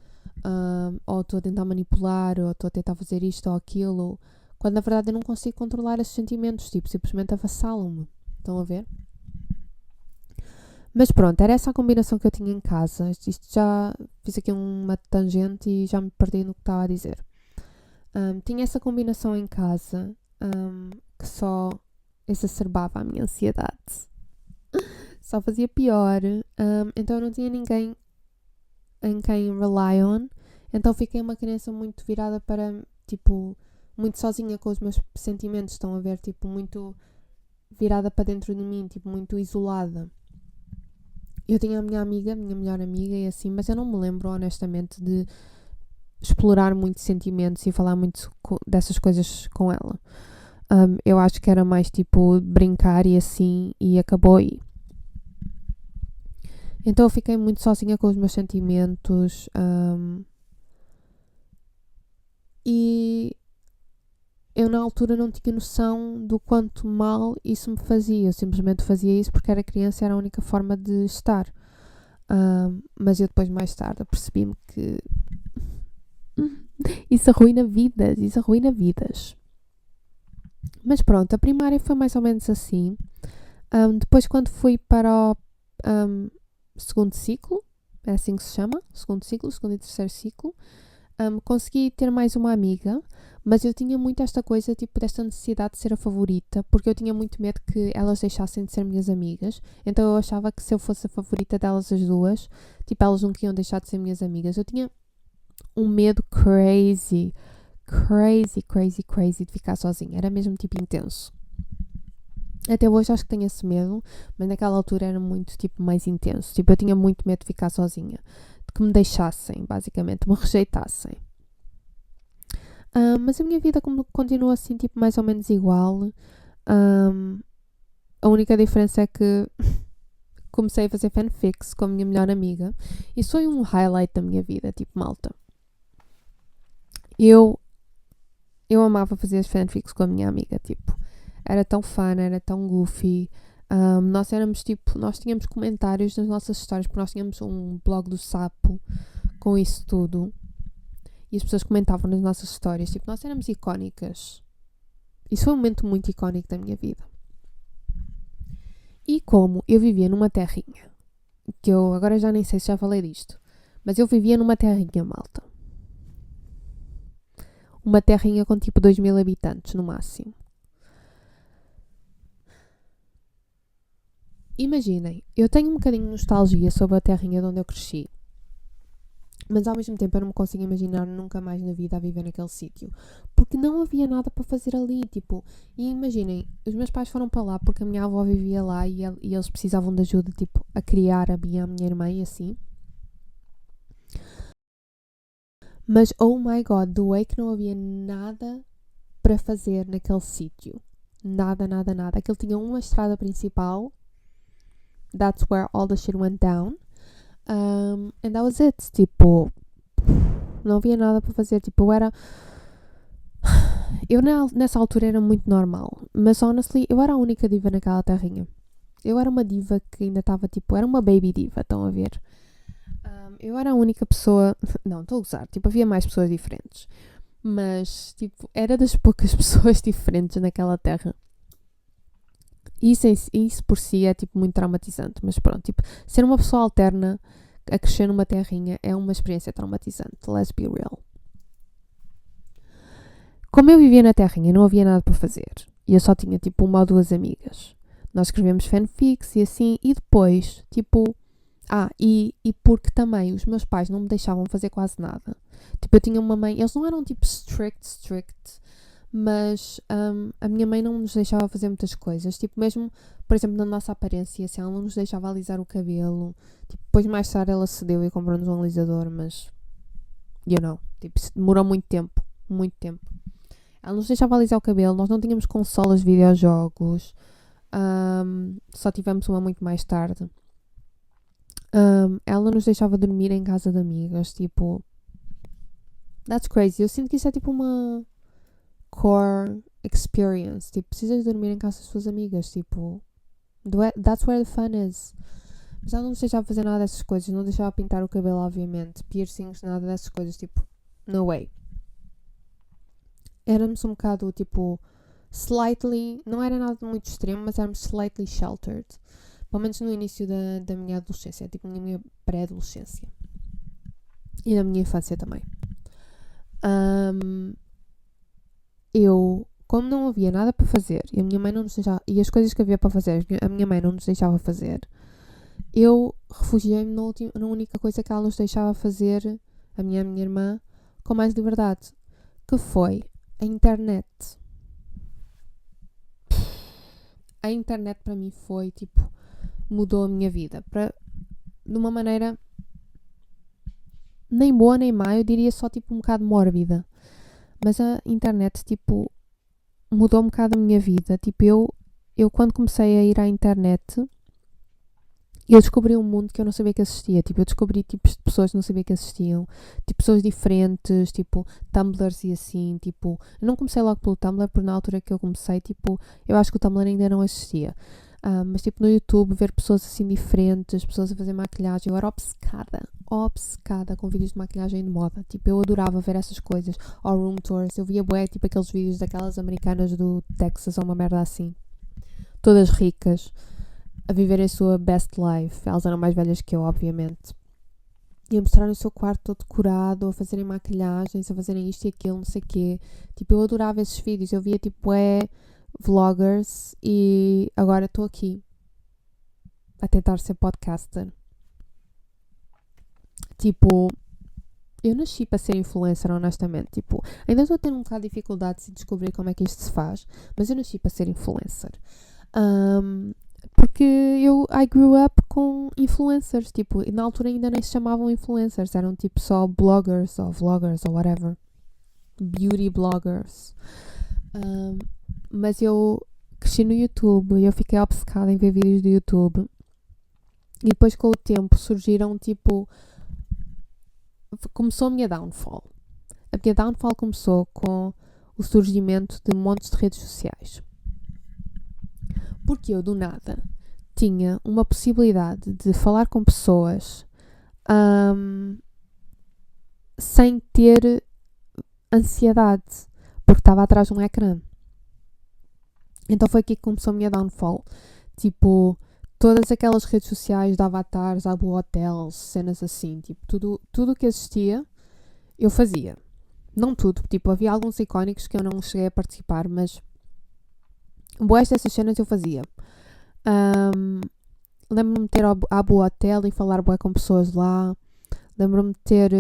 ou estou a tentar manipular, ou estou a tentar fazer isto ou aquilo, quando na verdade eu não consigo controlar esses sentimentos, simplesmente avassalam-me. Estão a ver? Mas pronto, era essa a combinação que eu tinha em casa. Isto já fiz aqui uma tangente e já me perdi no que estava a dizer. Tinha essa combinação em casa que só exacerbava a minha ansiedade. Só fazia pior. Então eu não tinha ninguém em quem rely on. Então fiquei uma criança muito virada para, muito sozinha com os meus sentimentos. Estão a ver, muito virada para dentro de mim, muito isolada. Eu tinha a minha melhor amiga e assim, mas eu não me lembro honestamente de explorar muitos sentimentos e falar muito dessas coisas com ela. Eu acho que era mais brincar e assim, e acabou aí. Então eu fiquei muito sozinha com os meus sentimentos e eu na altura não tinha noção do quanto mal isso me fazia. Eu simplesmente fazia isso porque era criança e era a única forma de estar. Mas eu depois, mais tarde, apercebi-me que isso arruina vidas. Mas pronto, a primária foi mais ou menos assim. Depois, quando fui para o segundo ciclo, é assim que se chama, segundo e terceiro ciclo, consegui ter mais uma amiga, mas eu tinha muito esta coisa, desta necessidade de ser a favorita, porque eu tinha muito medo que elas deixassem de ser minhas amigas. Então eu achava que se eu fosse a favorita delas as duas, elas nunca iam deixar de ser minhas amigas. Eu tinha um medo crazy de ficar sozinha. Era mesmo intenso. Até hoje acho que tenho esse medo, mas naquela altura era muito mais intenso. Eu tinha muito medo de ficar sozinha, de que me deixassem, basicamente, me rejeitassem. Mas a minha vida continua assim, mais ou menos igual. A única diferença é que comecei a fazer fanfics com a minha melhor amiga. Isso foi um highlight da minha vida, malta. Eu amava fazer as fanfics com a minha amiga, era tão fun, era tão goofy. Nós tínhamos comentários nas nossas histórias, porque nós tínhamos um blog do Sapo com isso tudo. E as pessoas comentavam nas nossas histórias, nós éramos icónicas. Isso foi um momento muito icónico da minha vida. E como eu vivia numa terrinha, que eu agora já nem sei se já falei disto, mas eu vivia numa terrinha, malta. Uma terrinha com 2.000 habitantes no máximo. imaginem, eu tenho um bocadinho de nostalgia sobre a terrinha de onde eu cresci. Mas ao mesmo tempo eu não me consigo imaginar nunca mais na vida a viver naquele sítio. Porque não havia nada para fazer ali, tipo... E imaginem, os meus pais foram para lá porque a minha avó vivia lá e eles precisavam de ajuda, tipo, a criar a minha irmã e assim. Mas, oh my god, do way que não havia nada para fazer naquele sítio. Nada, nada, nada. Aquele tinha uma estrada principal. That's where all the shit went down. And that was it. Tipo, não havia nada para fazer. Tipo, eu nessa altura era muito normal. Mas honestly, eu era a única diva naquela terrinha. Eu era uma diva que ainda estava tipo, era uma baby diva, estão a ver? Eu era a única pessoa. Não, estou a gozar. Tipo, havia mais pessoas diferentes. Mas, tipo, era das poucas pessoas diferentes naquela terra. Isso por si é, tipo, muito traumatizante. Mas pronto, tipo, ser uma pessoa alterna a crescer numa terrinha é uma experiência traumatizante. Let's be real. Como eu vivia na terrinha, não havia nada para fazer. E eu só tinha, tipo, uma ou duas amigas. Nós escrevemos fanfics e assim. E depois, tipo... e porque também os meus pais não me deixavam fazer quase nada. Tipo, eu tinha uma mãe... Eles não eram, tipo, strict. Mas a minha mãe não nos deixava fazer muitas coisas. Tipo, mesmo, por exemplo, na nossa aparência, assim, ela não nos deixava alisar o cabelo. Tipo, depois mais tarde ela cedeu e comprou-nos um alisador, mas... tipo, demorou muito tempo. Muito tempo. Ela nos deixava alisar o cabelo. Nós não tínhamos consolas de videojogos. Só tivemos uma muito mais tarde. Ela nos deixava dormir em casa de amigas. Tipo... That's crazy. Eu sinto que isso é tipo uma... core experience. Tipo, precisas dormir em casa das tuas amigas. Tipo, that's where the fun is. Mas ela não nos deixava fazer nada dessas coisas. Não deixava pintar o cabelo, obviamente. Piercings, nada dessas coisas. Tipo, no way. Éramos um bocado, tipo, slightly... Não era nada muito extremo, mas éramos slightly sheltered. Pelo menos no início da minha adolescência. Tipo, na minha pré-adolescência. E na minha infância também. Eu, como não havia nada para fazer e a minha mãe não nos deixava, e as coisas que havia para fazer a minha mãe não nos deixava fazer, eu refugiei-me na única coisa que ela nos deixava fazer, a minha irmã, com mais liberdade, que foi a internet. A internet para mim foi, tipo, mudou a minha vida. De uma maneira nem boa nem má, eu diria só, tipo, um bocado mórbida. Mas a internet, tipo, mudou um bocado a minha vida. Tipo, eu quando comecei a ir à internet, eu descobri um mundo que eu não sabia que existia. Tipo, eu descobri tipos de pessoas que não sabia que existiam. Tipo, pessoas diferentes, tipo, Tumblrs e assim, tipo... Eu não comecei logo pelo Tumblr, porque na altura que eu comecei, tipo... Eu acho que o Tumblr ainda não existia. Mas, tipo, no YouTube, ver pessoas assim diferentes, pessoas a fazer maquilhagem. Eu era obcecada com vídeos de maquilhagem de moda. Tipo, eu adorava ver essas coisas. Ou room tours. Eu via bué, tipo, aqueles vídeos daquelas americanas do Texas ou uma merda assim. Todas ricas. A viverem a sua best life. Elas eram mais velhas que eu, obviamente. E a mostrarem o seu quarto todo decorado, a fazerem maquilhagens, a fazerem isto e aquilo, não sei o quê. Tipo, eu adorava esses vídeos. Eu via, tipo, vloggers e agora estou aqui a tentar ser podcaster. Tipo, eu nasci para ser influencer, honestamente. Tipo, ainda estou a ter um bocado de dificuldade de descobrir como é que isto se faz, mas eu nasci para ser influencer. Porque I grew up com influencers, tipo, e na altura ainda nem se chamavam influencers, eram tipo só bloggers ou vloggers ou whatever. Beauty bloggers. Mas eu cresci no YouTube e eu fiquei obcecada em ver vídeos do YouTube. E depois com o tempo surgiram tipo... Começou a minha downfall. A minha downfall começou com o surgimento de montes de redes sociais. Porque eu, do nada, tinha uma possibilidade de falar com pessoas sem ter ansiedade, porque estava atrás de um ecrã. Então foi aqui que começou a minha downfall. Tipo, todas aquelas redes sociais de avatares, abo hotels, cenas assim, tipo, tudo que existia, eu fazia. Não tudo, tipo, havia alguns icónicos que eu não cheguei a participar, mas boas dessas cenas eu fazia. lembro-me de ter à boa hotel e falar bué com pessoas lá. Lembro-me de ter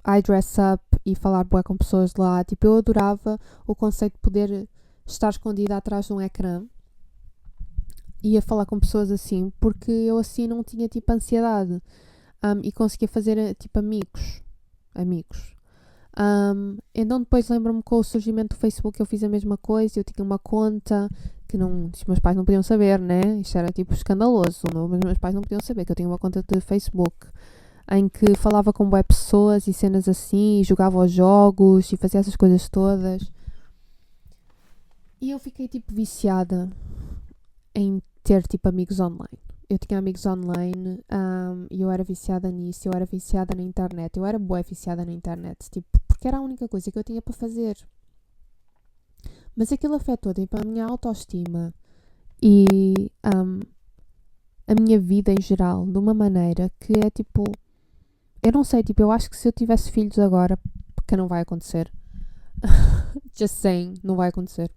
I dress up e falar bué com pessoas lá. Tipo, eu adorava o conceito de poder estar escondida atrás de um ecrã e a falar com pessoas assim, porque eu assim não tinha tipo ansiedade e conseguia fazer tipo amigos. Então depois lembro-me com o surgimento do Facebook eu fiz a mesma coisa, eu tinha uma conta que não, os meus pais não podiam saber, né? Isto era tipo escandaloso, mas os meus pais não podiam saber que eu tinha uma conta de Facebook em que falava com web pessoas e cenas assim, e jogava aos jogos e fazia essas coisas todas. E eu fiquei tipo viciada em ter tipo amigos online. Eu tinha amigos online e eu era viciada nisso, eu era viciada na internet, eu era bué viciada na internet, tipo, porque era a única coisa que eu tinha para fazer. Mas aquilo afetou tipo a minha autoestima e a minha vida em geral de uma maneira que é tipo, eu não sei, tipo, eu acho que se eu tivesse filhos agora, porque não vai acontecer, just saying, não vai acontecer.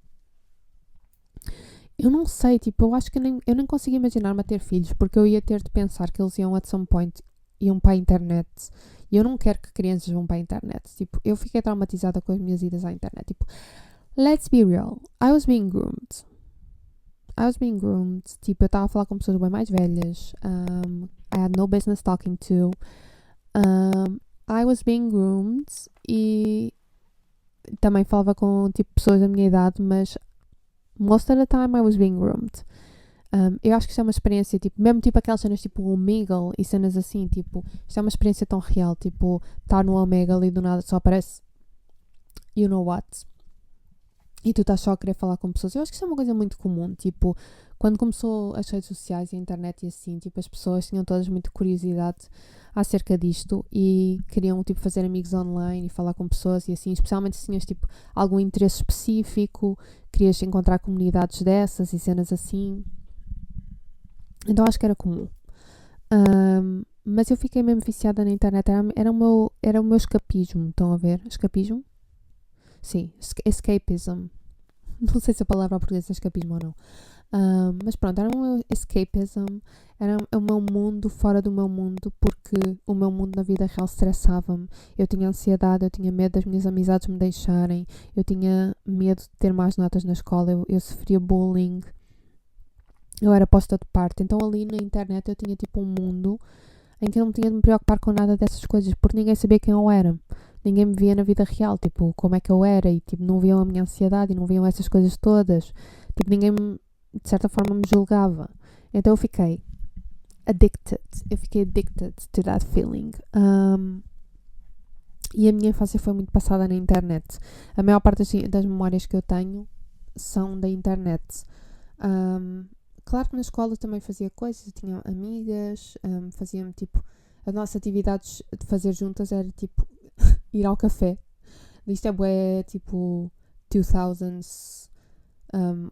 Eu não sei, tipo, eu acho que eu nem consigo imaginar-me a ter filhos, porque eu ia ter de pensar que eles iam at some point, iam para a internet. E eu não quero que crianças vão para a internet. Tipo, eu fiquei traumatizada com as minhas idas à internet. Tipo, let's be real, I was being groomed. Tipo, eu estava a falar com pessoas bem mais velhas. I had no business talking to. I was being groomed e também falava com, tipo, pessoas da minha idade, mas most of the time I was being groomed. Eu acho que isto é uma experiência, tipo, mesmo tipo aquelas cenas tipo o Omegle e cenas assim, tipo, isto é uma experiência tão real, tipo, estar no Omegle e do nada só aparece you know what? E tu estás só a querer falar com pessoas. Eu acho que isto é uma coisa muito comum, tipo, quando começou as redes sociais e a internet e assim, tipo, as pessoas tinham todas muita curiosidade acerca disto e queriam, tipo, fazer amigos online e falar com pessoas e assim, especialmente se tinhas, tipo, algum interesse específico, querias encontrar comunidades dessas e cenas assim. Então acho que era comum. Mas eu fiquei mesmo viciada na internet. Era o meu escapismo. Estão a ver? Escapismo? Sim, escapism. Não sei se a palavra portuguesa é escapismo ou não. Mas pronto, era o meu escapism. Era o meu mundo fora do meu mundo, porque o meu mundo na vida real estressava-me. Eu tinha ansiedade, eu tinha medo das minhas amizades me deixarem, eu tinha medo de ter más notas na escola, eu sofria bullying. Eu era posta de parte, então ali na internet eu tinha tipo um mundo em que eu não tinha de me preocupar com nada dessas coisas, porque ninguém sabia quem eu era. Ninguém me via na vida real, tipo, como é que eu era, e tipo, não viam a minha ansiedade e não viam essas coisas todas. Tipo, ninguém, de certa forma, me julgava. Então eu fiquei addicted to that feeling. E a minha infância foi muito passada na internet. A maior parte das memórias que eu tenho são da internet. Claro que na escola também fazia coisas, tinha amigas, fazia-me tipo. As nossas atividades de fazer juntas era tipo ir ao café. Isto é bué tipo 2000s,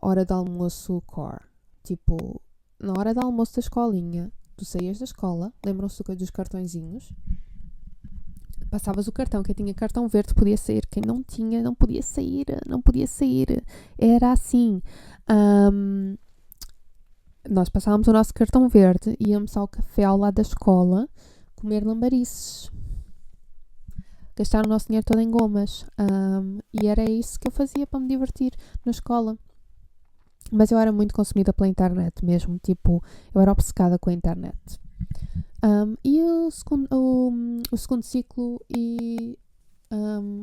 hora de almoço core. Tipo, na hora de almoço da escolinha, tu saías da escola, lembram-se dos cartõezinhos? Passavas o cartão, quem tinha cartão verde podia sair, quem não tinha não podia sair. Era assim. Nós passávamos o nosso cartão verde e íamos ao café ao lado da escola comer lambarices. Gastar o nosso dinheiro todo em gomas. E era isso que eu fazia para me divertir na escola. Mas eu era muito consumida pela internet mesmo. Tipo, eu era obcecada com a internet. E o segundo ciclo e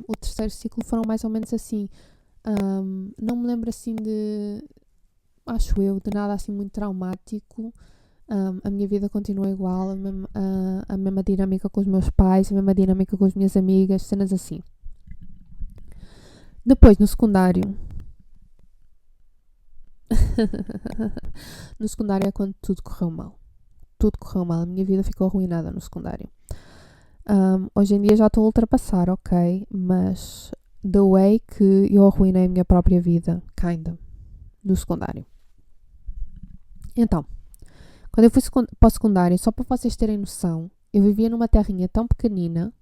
o terceiro ciclo foram mais ou menos assim. Não me lembro assim de... Acho eu, de nada assim muito traumático. A minha vida continua igual, a mesma dinâmica com os meus pais, a mesma dinâmica com as minhas amigas, cenas assim. Depois, no secundário... no secundário é quando tudo correu mal. Tudo correu mal, a minha vida ficou arruinada no secundário. Hoje em dia já estou a ultrapassar, ok? Mas the way que eu arruinei a minha própria vida, kinda, no secundário. Então, quando eu fui para o secundário, só para vocês terem noção, eu vivia numa terrinha tão pequenina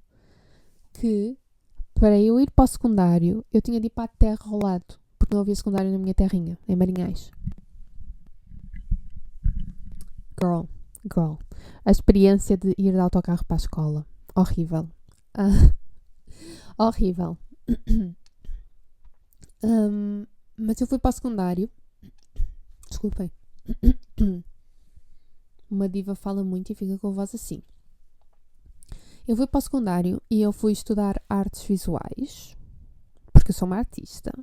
que para eu ir para o secundário, eu tinha de ir para a terra ao lado, porque não havia secundário na minha terrinha, em Marinhais. Girl. A experiência de ir de autocarro para a escola. Horrível. Horrível. Mas eu fui para o secundário. Desculpem. Uma diva fala muito e fica com a voz assim. Eu fui para o secundário e eu fui estudar artes visuais. Porque eu sou uma artista.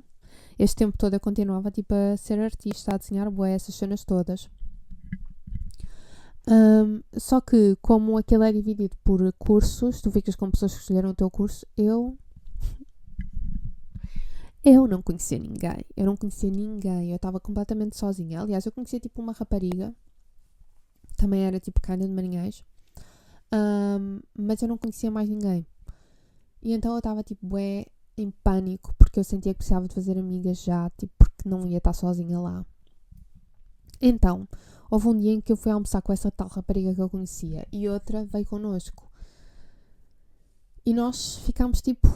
Este tempo todo eu continuava tipo a ser artista, a desenhar bué, essas cenas todas. Só que como aquilo é dividido por cursos, tu ficas com pessoas que escolheram o teu curso, eu não conhecia ninguém. Eu estava completamente sozinha. Aliás, eu conhecia tipo uma rapariga, também era tipo kinda de Marinhais, mas eu não conhecia mais ninguém. E então eu estava tipo bué em pânico, porque eu sentia que precisava de fazer amigas já, tipo, porque não ia estar sozinha lá. Então, houve um dia em que eu fui almoçar com essa tal rapariga que eu conhecia e outra veio connosco. E nós ficámos tipo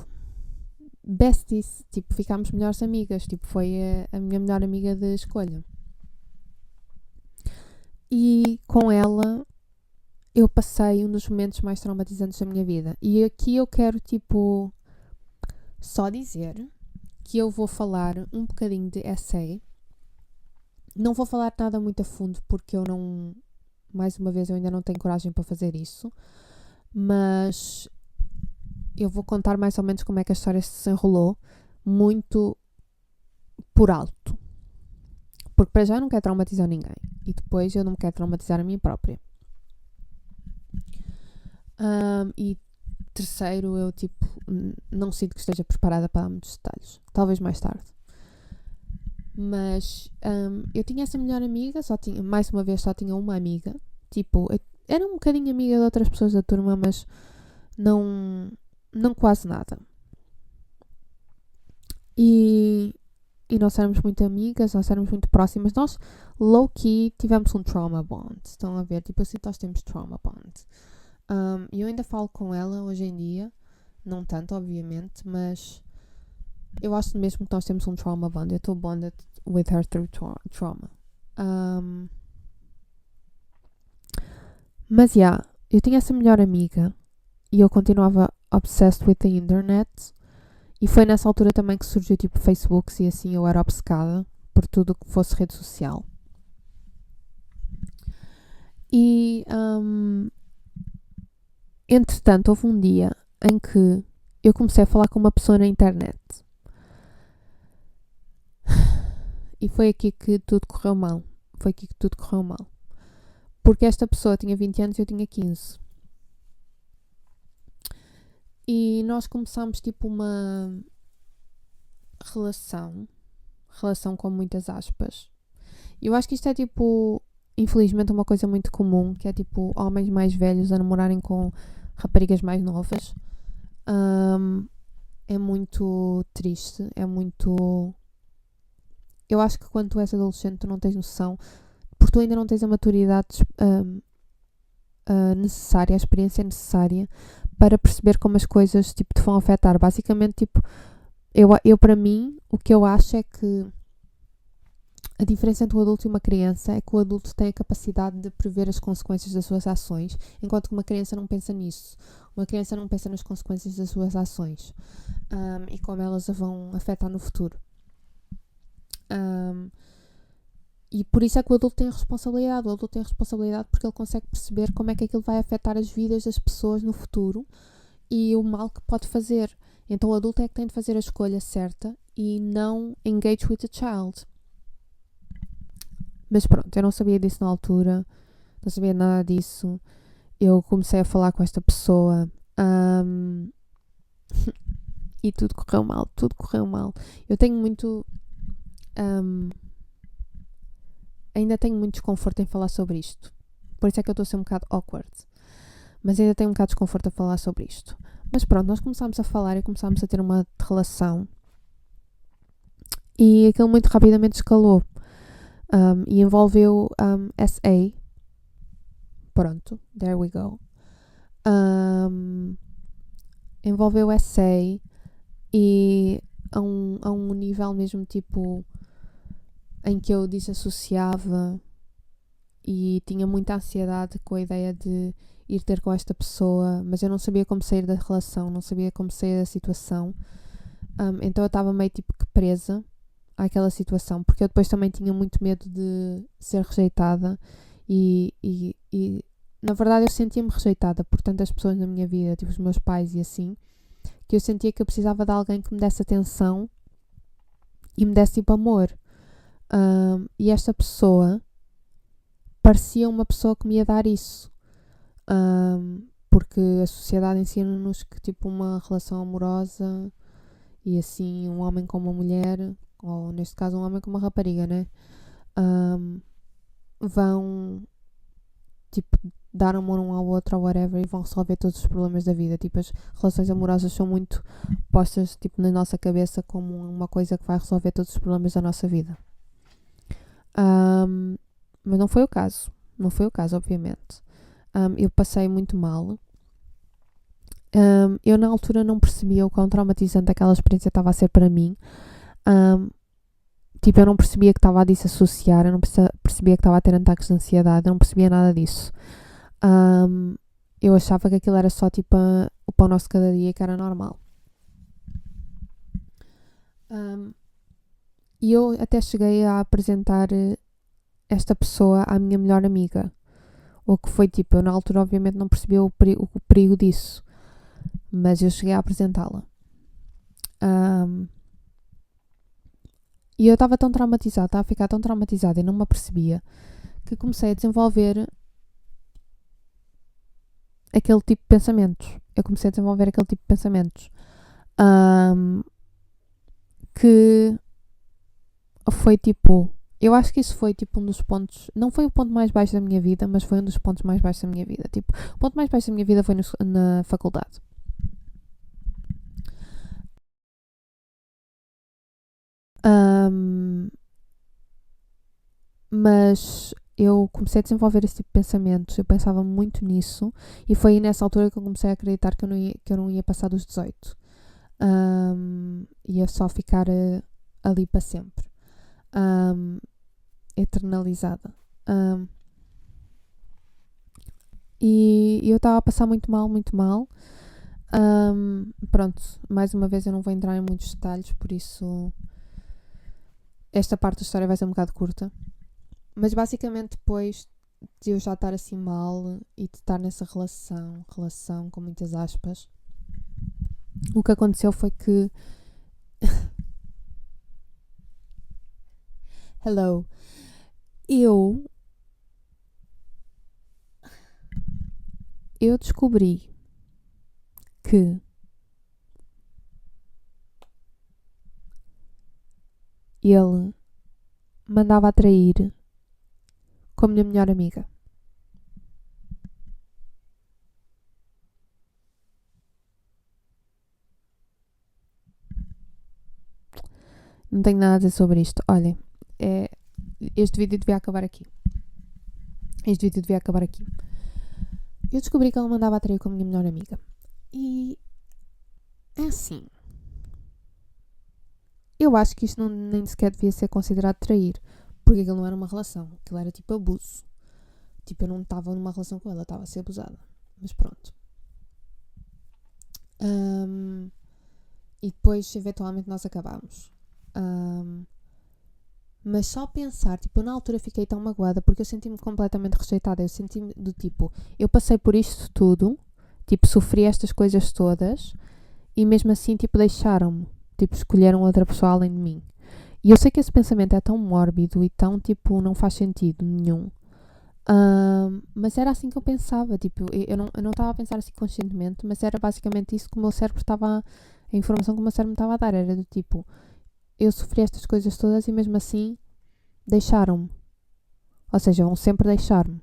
besties, tipo, ficámos melhores amigas, tipo, foi a minha melhor amiga de escolha. E com ela eu passei um dos momentos mais traumatizantes da minha vida. E aqui eu quero, tipo, só dizer que eu vou falar um bocadinho de essay. Não vou falar nada muito a fundo porque eu não... Mais uma vez, eu ainda não tenho coragem para fazer isso. Mas eu vou contar mais ou menos como é que a história se desenrolou. Muito por alto. Porque para já eu não quero traumatizar ninguém. E depois eu não me quero traumatizar a mim própria. E terceiro, eu tipo não sinto que esteja preparada para dar muitos detalhes. Talvez mais tarde. Mas eu tinha essa melhor amiga, mais uma vez só tinha uma amiga. Tipo, eu era um bocadinho amiga de outras pessoas da turma, mas não quase nada. E nós éramos muito amigas, nós éramos muito próximas. Nós, low-key, tivemos um trauma bond. Estão a ver? Tipo, assim, nós temos trauma bond. E eu ainda falo com ela hoje em dia. Não tanto, obviamente, mas eu acho mesmo que nós temos um trauma bond. Eu estou bonded with her through trauma. Mas, eu tinha essa melhor amiga e eu continuava obsessed with the internet. E foi nessa altura também que surgiu, tipo, Facebook e assim, eu era obcecada por tudo que fosse rede social. E, entretanto, houve um dia em que eu comecei a falar com uma pessoa na internet. E foi aqui que tudo correu mal. Porque esta pessoa tinha 20 anos e eu tinha 15. E nós começámos tipo uma relação com muitas aspas. Eu acho que isto é tipo, infelizmente, uma coisa muito comum, que é tipo homens mais velhos a namorarem com raparigas mais novas. É muito triste, é muito... Eu acho que quando tu és adolescente tu não tens noção, porque tu ainda não tens a maturidade necessária, a experiência necessária para perceber como as coisas tipo, te vão afetar. Basicamente, tipo, eu para mim, o que eu acho é que a diferença entre um adulto e uma criança é que o adulto tem a capacidade de prever as consequências das suas ações, enquanto que uma criança não pensa nisso. Uma criança não pensa nas consequências das suas ações e como elas a vão afetar no futuro. E por isso é que o adulto tem a responsabilidade. O adulto tem a responsabilidade porque ele consegue perceber como é que aquilo vai afetar as vidas das pessoas no futuro e o mal que pode fazer. Então o adulto é que tem de fazer a escolha certa e não engage with the child. Mas pronto, eu não sabia disso na altura, não sabia nada disso. Eu comecei a falar com esta pessoa e tudo correu mal. Eu tenho muito... ainda tenho muito desconforto em falar sobre isto. Por isso é que eu estou a ser um bocado awkward. Mas ainda tenho um bocado de desconforto a falar sobre isto. Mas pronto, nós começámos a falar e começámos a ter uma relação. E aquilo muito rapidamente escalou. E envolveu SA. Pronto, there we go. Envolveu SA e a um nível mesmo tipo em que eu desassociava e tinha muita ansiedade com a ideia de ir ter com esta pessoa, mas eu não sabia como sair da relação, não sabia como sair da situação. Então eu estava meio tipo que presa àquela situação, porque eu depois também tinha muito medo de ser rejeitada e na verdade eu sentia-me rejeitada por tantas pessoas na minha vida, tipo os meus pais e assim, que eu sentia que eu precisava de alguém que me desse atenção e me desse tipo amor. E esta pessoa parecia uma pessoa que me ia dar isso. Porque a sociedade ensina-nos que tipo uma relação amorosa e assim um homem com uma mulher, ou neste caso um homem com uma rapariga, né? Vão tipo dar amor um ao outro ou whatever e vão resolver todos os problemas da vida. Tipo, as relações amorosas são muito postas tipo na nossa cabeça como uma coisa que vai resolver todos os problemas da nossa vida. Mas não foi o caso. Não foi o caso, obviamente. Eu passei muito mal. Eu na altura não percebia o quão traumatizante aquela experiência estava a ser para mim. Tipo, eu não percebia que estava a desassociar, eu não percebia que estava a ter ataques de ansiedade, eu não percebia nada disso. Eu achava que aquilo era só tipo o pão nosso cada dia, que era normal. E eu até cheguei a apresentar esta pessoa à minha melhor amiga. O que foi tipo, eu na altura obviamente não percebia o perigo disso. Mas eu cheguei a apresentá-la. E eu estava tão traumatizada, estava a ficar tão traumatizada e não me apercebia, que comecei a desenvolver aquele tipo de pensamentos. Eu comecei a desenvolver aquele tipo de pensamentos. Que foi tipo... Eu acho que isso foi tipo um dos pontos... Não foi o ponto mais baixo da minha vida, mas foi um dos pontos mais baixos da minha vida. Tipo, o ponto mais baixo da minha vida foi na faculdade. Mas eu comecei a desenvolver esse tipo de pensamentos, eu pensava muito nisso e foi nessa altura que eu comecei a acreditar que eu não ia passar dos 18. Ia só ficar ali para sempre, eternalizada. E eu estava a passar muito mal, muito mal. Pronto, mais uma vez eu não vou entrar em muitos detalhes, por isso esta parte da história vai ser um bocado curta. Mas basicamente depois de eu já estar assim mal e de estar nessa relação com muitas aspas, o que aconteceu foi que hello, eu descobri que ele mandava atrair com a minha melhor amiga. Não tenho nada a dizer sobre isto. Olhem, este vídeo devia acabar aqui. Eu descobri que ele mandava atrair com a minha melhor amiga. E é assim. Eu acho que isto nem sequer devia ser considerado trair. Porque aquilo não era uma relação. Aquilo era tipo abuso. Tipo, eu não estava numa relação com ela, estava a ser abusada. Mas pronto. E depois, eventualmente, nós acabámos. Mas só pensar, tipo, eu na altura fiquei tão magoada porque eu senti-me completamente rejeitada. Eu senti-me do tipo, eu passei por isto tudo, tipo, sofri estas coisas todas e mesmo assim, tipo, deixaram-me. Tipo, escolheram outra pessoa além de mim. E eu sei que esse pensamento é tão mórbido e tão, tipo, não faz sentido nenhum. Mas era assim que eu pensava, tipo, eu não estava a pensar assim conscientemente, mas era basicamente isso que o meu cérebro estava, a informação que o meu cérebro me estava a dar, era do tipo, eu sofri estas coisas todas e mesmo assim deixaram-me, ou seja, vão sempre deixar-me.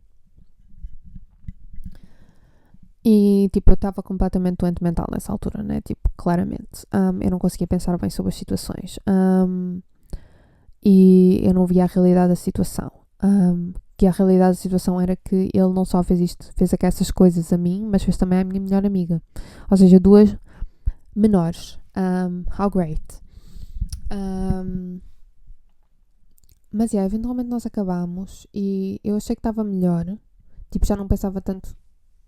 E tipo, eu estava completamente doente mental nessa altura, né, tipo, claramente, eu não conseguia pensar bem sobre as situações, e eu não via a realidade da situação. Que a realidade da situação era que ele não só fez essas coisas a mim, mas fez também à minha melhor amiga. Ou seja, duas menores. How great. Mas, eventualmente nós acabámos e eu achei que estava melhor. Tipo, já não pensava tanto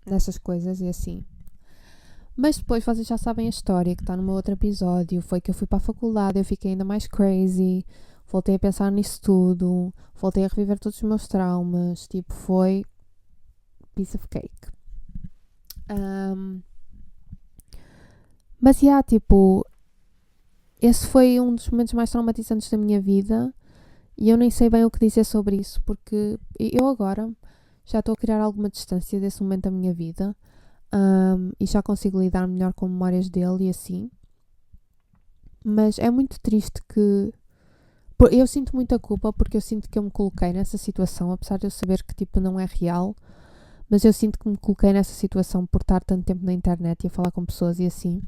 nessas coisas e assim. Mas depois vocês já sabem a história que está no meu outro episódio. Foi que eu fui para a faculdade, eu fiquei ainda mais crazy. Voltei a pensar nisso tudo. Voltei a reviver todos os meus traumas. Tipo, foi piece of cake. Mas, tipo, esse foi um dos momentos mais traumatizantes da minha vida. E eu nem sei bem o que dizer sobre isso. Porque eu agora já estou a criar alguma distância desse momento da minha vida. E já consigo lidar melhor com memórias dele e assim. Mas é muito triste que... Eu sinto muita culpa porque eu sinto que eu me coloquei nessa situação, apesar de eu saber que tipo não é real, mas eu sinto que me coloquei nessa situação por estar tanto tempo na internet e a falar com pessoas e assim.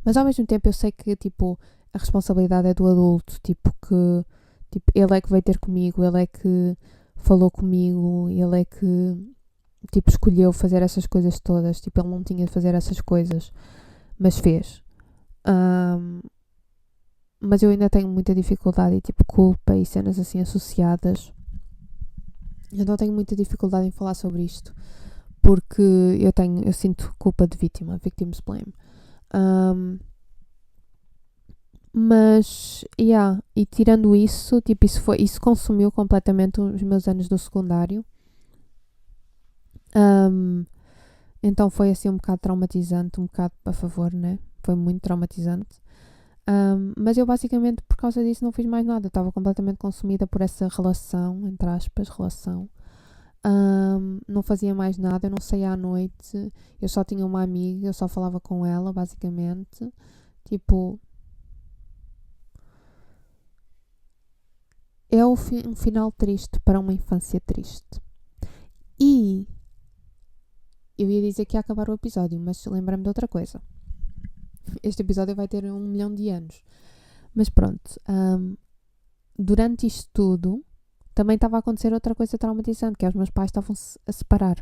Mas ao mesmo tempo eu sei que tipo a responsabilidade é do adulto, tipo que tipo, ele é que veio ter comigo, ele é que falou comigo, ele é que tipo escolheu fazer essas coisas todas, tipo ele não tinha de fazer essas coisas, mas fez. Mas eu ainda tenho muita dificuldade e tipo culpa e cenas assim associadas. Então tenho muita dificuldade em falar sobre isto porque eu sinto culpa de vítima, victim's blame. Mas, e tirando isso, tipo, isso consumiu completamente os meus anos do secundário. Então foi assim um bocado traumatizante, um bocado a favor, né? Foi muito traumatizante. Mas eu basicamente, por causa disso, não fiz mais nada. Eu estava completamente consumida por essa relação, entre aspas, relação. Não fazia mais nada, eu não saía à noite. Eu só tinha uma amiga, eu só falava com ela, basicamente. Tipo... É um final triste para uma infância triste. E... eu ia dizer que ia acabar o episódio, mas lembrei-me de outra coisa. Este episódio vai ter 1 milhão de anos. Mas pronto. Durante isto tudo, também estava a acontecer outra coisa traumatizante, que é os meus pais estavam-se a separar.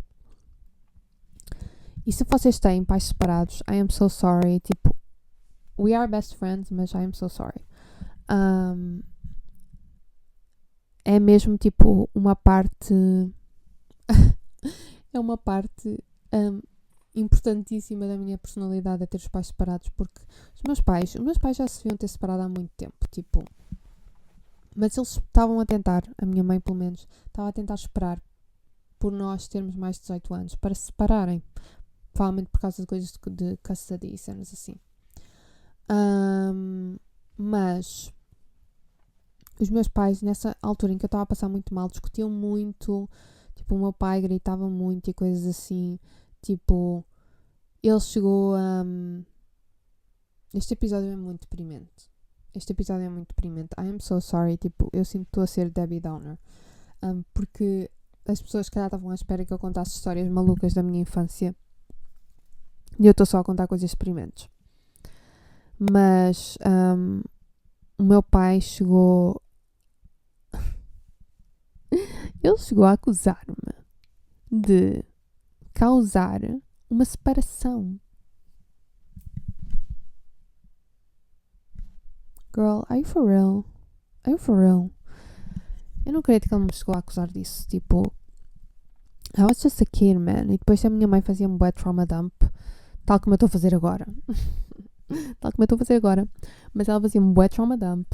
E se vocês têm pais separados, I am so sorry. Tipo, we are best friends, mas I am so sorry. É mesmo tipo uma parte... é uma parte importantíssima da minha personalidade, é ter os pais separados, porque os meus pais já se deviam ter separado há muito tempo, tipo... Mas eles estavam a tentar, a minha mãe pelo menos, estava a tentar esperar por nós termos mais de 18 anos para se separarem. Provavelmente por causa de coisas de custody e cenas assim. Mas os meus pais, nessa altura em que eu estava a passar muito mal, discutiam muito. Tipo, o meu pai gritava muito e coisas assim. Tipo, ele chegou a... Este episódio é muito deprimente. I am so sorry. Tipo, eu sinto que estou a ser Debbie Downer. Porque as pessoas, se calhar, estavam à espera que eu contasse histórias malucas da minha infância. E eu estou só a contar coisas deprimentes. Mas o meu pai chegou... ele chegou a acusar-me de causar uma separação. Girl, are you for real? Eu não acredito que ele me chegou a acusar disso. Tipo, I was just a kid, man. E depois a minha mãe fazia um bué trauma dump, tal como eu estou a fazer agora. Mas ela fazia um bué trauma dump.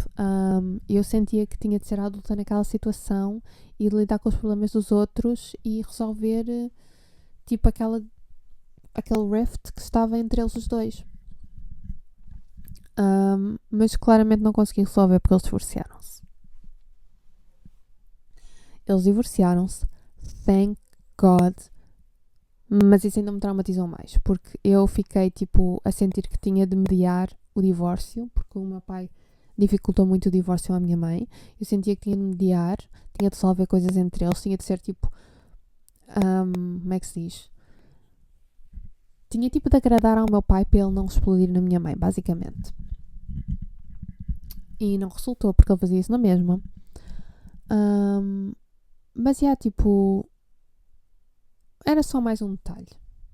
E eu sentia que tinha de ser adulta naquela situação e de lidar com os problemas dos outros e resolver, tipo, aquele rift que estava entre eles os dois. Mas claramente não consegui resolver porque eles divorciaram-se. Thank God. Mas isso ainda me traumatizou mais, porque eu fiquei tipo a sentir que tinha de mediar o divórcio, porque o meu pai dificultou muito o divórcio à minha mãe. Eu sentia que tinha de mediar, tinha de resolver coisas entre eles, tinha de ser tipo... como é que se diz? Tinha tipo de agradar ao meu pai para ele não explodir na minha mãe, basicamente. E não resultou, porque ele fazia isso na mesma. Mas, tipo... era só mais um detalhe.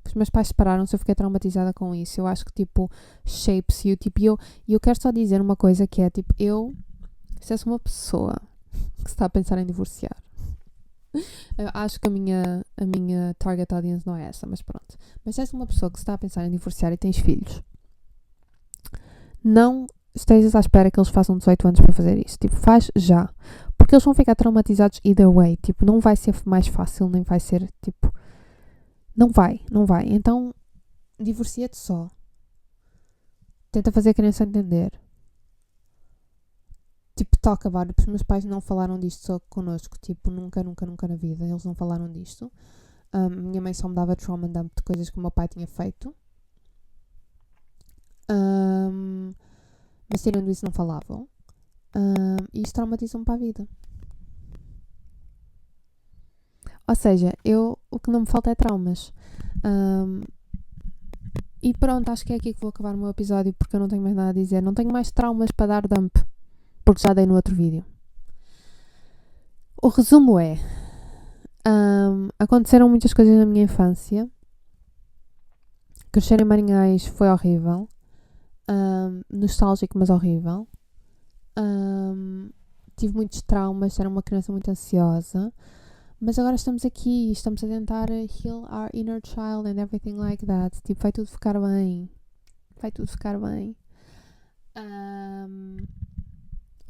Os meus pais separaram-se, eu fiquei traumatizada com isso. Eu acho que, tipo, shapes you. Tipo, eu quero só dizer uma coisa que é, tipo, eu Se és uma pessoa que está a pensar em divorciar, eu acho que a minha target audience não é essa, mas pronto. Mas se és uma pessoa que está a pensar em divorciar e tens filhos, não estejas à espera que eles façam 18 anos para fazer isso. Tipo, faz já. Porque eles vão ficar traumatizados either way. Tipo, não vai ser mais fácil, nem vai ser, tipo... Não vai. Então, divorcia-te só. Tenta fazer a criança entender. Tipo, talk about it. Os meus pais não falaram disto só connosco. Tipo, nunca na vida. Eles não falaram disto. Minha mãe só me dava trauma dump de coisas que o meu pai tinha feito. Mas tirando isso não falavam. E isso traumatiza-me para a vida. Ou seja, o que não me falta é traumas. E pronto, acho que é aqui que vou acabar o meu episódio porque eu não tenho mais nada a dizer. Não tenho mais traumas para dar dump, porque já dei no outro vídeo. O resumo é... aconteceram muitas coisas na minha infância. Crescer em Marinhais foi horrível. Nostálgico, mas horrível. Tive muitos traumas, era uma criança muito ansiosa. Mas agora estamos aqui, estamos a tentar heal our inner child and everything like that. Tipo, vai tudo ficar bem.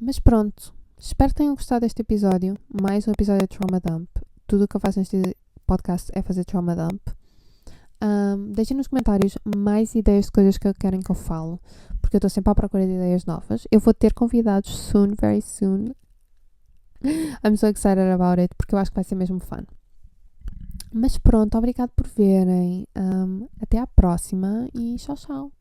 Mas pronto, espero que tenham gostado deste episódio. Mais um episódio de Trauma Dump. Tudo o que eu faço neste podcast é fazer Trauma Dump. Deixem nos comentários mais ideias de coisas que querem que eu falo, porque eu estou sempre à procura de ideias novas. Eu vou ter convidados soon, very soon. I'm so excited about it, porque eu acho que vai ser mesmo fun. Mas pronto, obrigado por verem. Até à próxima e tchau, tchau.